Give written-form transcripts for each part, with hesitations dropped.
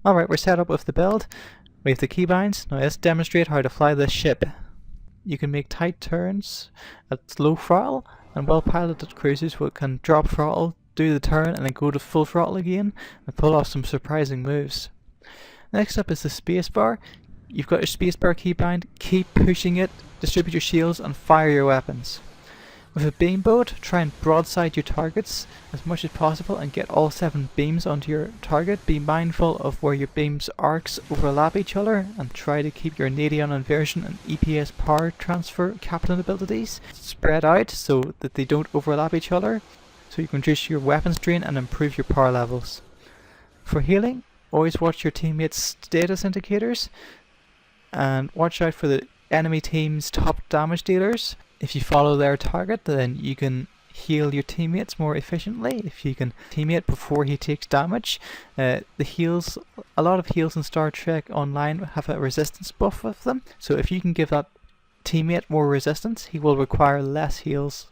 Alright, we're set up with the build. We have the keybinds. Now let's demonstrate how to fly this ship. You can make tight turns at low throttle, and well-piloted cruisers can drop throttle, do the turn, and then go to full throttle again, and pull off some surprising moves. Next up is the spacebar. You've got your spacebar keybind, keep pushing it, distribute your shields, and fire your weapons. With a beam boat, try and broadside your targets as much as possible and get all 7 beams onto your target. Be mindful of where your beams arcs overlap each other, and try to keep your Nadion inversion and EPS power transfer captain abilities spread out so that they don't overlap each other, so you can reduce your weapons drain and improve your power levels. For healing, always watch your teammates' status indicators and watch out for the enemy team's top damage dealers. If you follow their target, then you can heal your teammates more efficiently. If you can teammate before he takes damage. A lot of heals in Star Trek Online have a resistance buff with them, so if you can give that teammate more resistance, he will require less heals.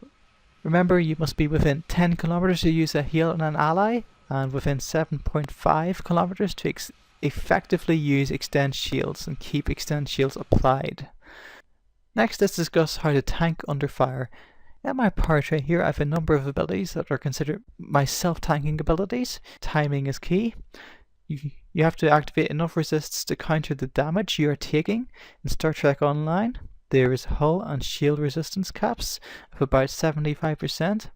Remember, you must be within 10 kilometers to use a heal on an ally, and within 7.5 kilometers to effectively use extend shields and keep extend shields applied. Next, let's discuss how to tank under fire. In my power tray here, I have a number of abilities that are considered my self-tanking abilities. Timing is key. You have to activate enough resists to counter the damage you are taking. In Star Trek Online, there is hull and shield resistance caps of about 75%.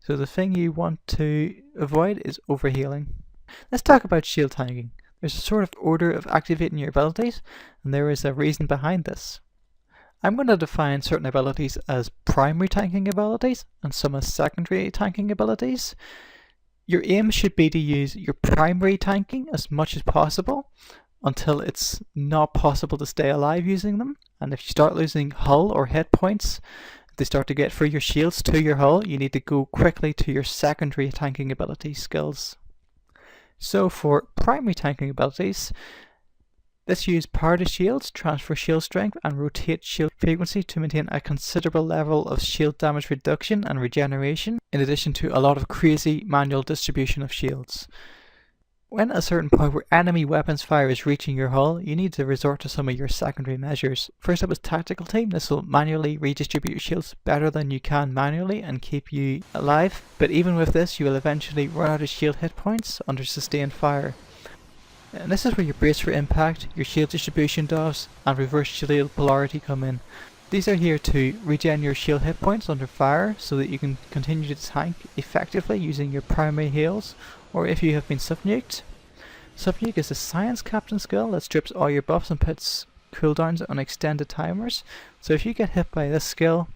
So the thing you want to avoid is overhealing. Let's talk about shield tanking. There's a sort of order of activating your abilities, and there is a reason behind this. I'm going to define certain abilities as primary tanking abilities and some as secondary tanking abilities. Your aim should be to use your primary tanking as much as possible until it's not possible to stay alive using them. And if you start losing hull or hit points, they start to get through your shields to your hull, you need to go quickly to your secondary tanking ability skills. So for primary tanking abilities, let's use power to shields, transfer shield strength, and rotate shield frequency to maintain a considerable level of shield damage reduction and regeneration, in addition to a lot of crazy manual distribution of shields. When at a certain point where enemy weapons fire is reaching your hull, you need to resort to some of your secondary measures. First up is tactical team. This will manually redistribute your shields better than you can manually and keep you alive, but even with this you will eventually run out of shield hit points under sustained fire. And this is where your brace for impact, your shield distribution doves, and reverse shield polarity come in. These are here to regen your shield hit points under fire so that you can continue to tank effectively using your primary heals, or if you have been subnuked. Subnuke is a science captain skill that strips all your buffs and puts cooldowns on extended timers. So if you get hit by this skill,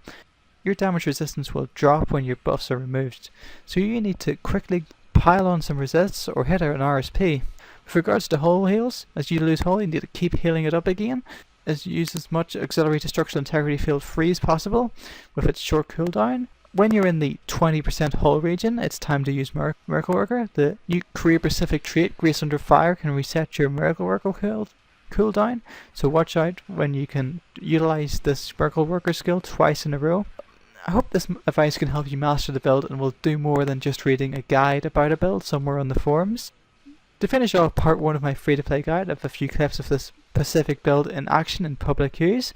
your damage resistance will drop when your buffs are removed. So you need to quickly pile on some resists or hit an RSP. With regards to hull heals, as you lose hull, you need to keep healing it up again, as you use as much auxiliary to structural integrity field free as possible with its short cooldown. When you're in the 20% hull region, it's time to use Miracle Worker. The new career-specific trait, Grace Under Fire, can reset your Miracle Worker cooldown, so watch out when you can utilize this Miracle Worker skill twice in a row. I hope this advice can help you master the build and will do more than just reading a guide about a build somewhere on the forums. To finish off part 1 of my free-to-play guide, I have a few clips of this specific build in action in public queues.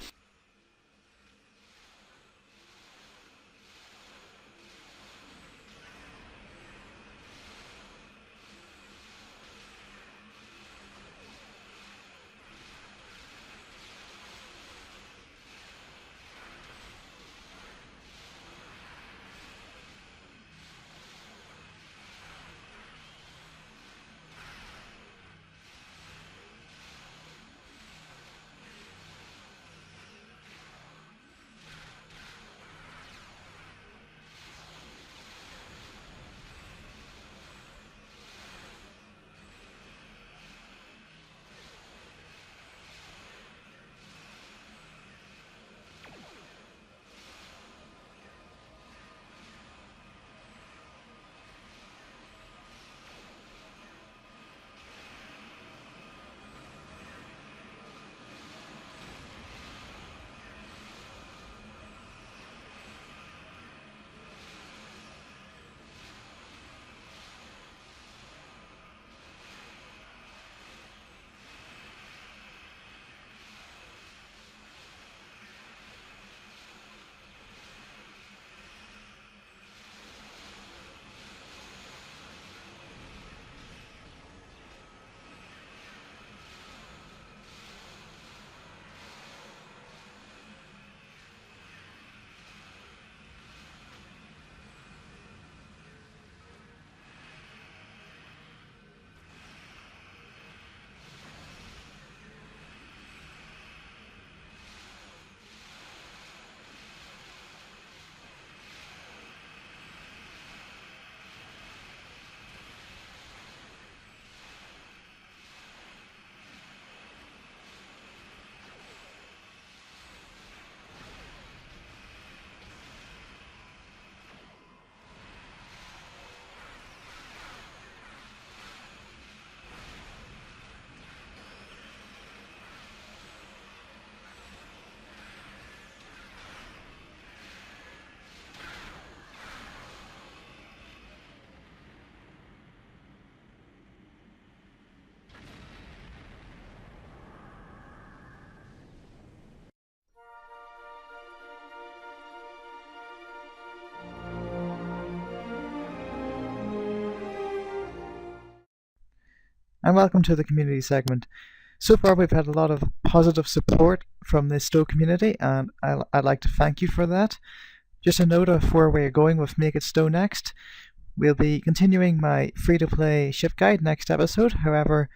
and welcome to the community segment. So far we've had a lot of positive support from the STO community, and I'd like to thank you for that. Just a note of where we're going with Make It STO next. We'll be continuing my free-to-play ship guide next episode. However,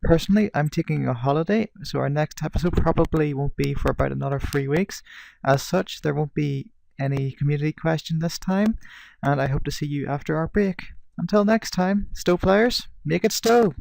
personally, I'm taking a holiday, so our next episode probably won't be for about another 3 weeks. As such, there won't be any community question this time, and I hope to see you after our break. Until next time, STO Players, make it STO!